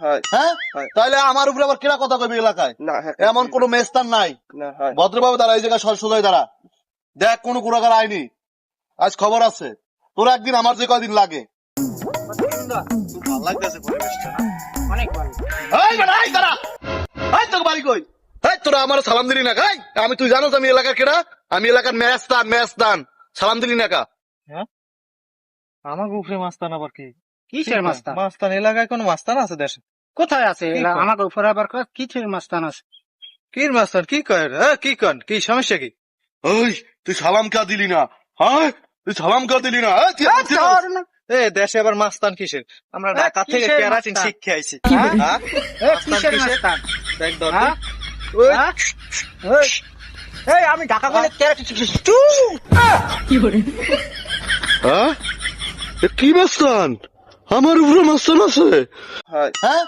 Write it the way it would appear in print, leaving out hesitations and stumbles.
হ্যাঁ তাহলে আমার উপরে আবার কেরা কথা কইবে এলাকায়? এমন কোন মেস্তান নাই, ভদ্রভাবে দাঁড়া, এই জায়গায় সোজাই দাঁড়া। দেখ কোন কুড়াকার আইনি, আজ খবর আছে তোর একদিন আমার যে কয়দিন লাগে। তোরা আমার সালাম দিলি না খাই? আমি তুই জানোস আমি এলাকার কেডা? আমি এলাকার মেস্তান সালাম দিলি না কা? আমাকে উপরে মাস্তান আবার কি? কিসের মাস্তান? মাস্তান এলাকায় কোন মাস্তান আছে দেশে? কোথায় আছে আমাকে উপরে আবার কিসের মাস্তান আছে? কি মাস্তান? কি কয়? কি কন? কি সমস্যা কি? ওই তুই সালাম কা দিলি না? হ্যাঁ তুই সালাম কা দিলি না? এ দেশে আবার মাস্তান কিসের? আমরা ঢাকা থেকে কিসের কেরাচিন মাস্তান? শিক্ষা আইছি। হ্যাঁ? কিসের মাস্তান? দেখ দর হ্যাঁ? এই আমি ঢাকা বলে কেরাচিন শিখেছি। হ্যাঁ কি মাস্তান? আমার উপরে মাস্তান আছে? হ্যাঁ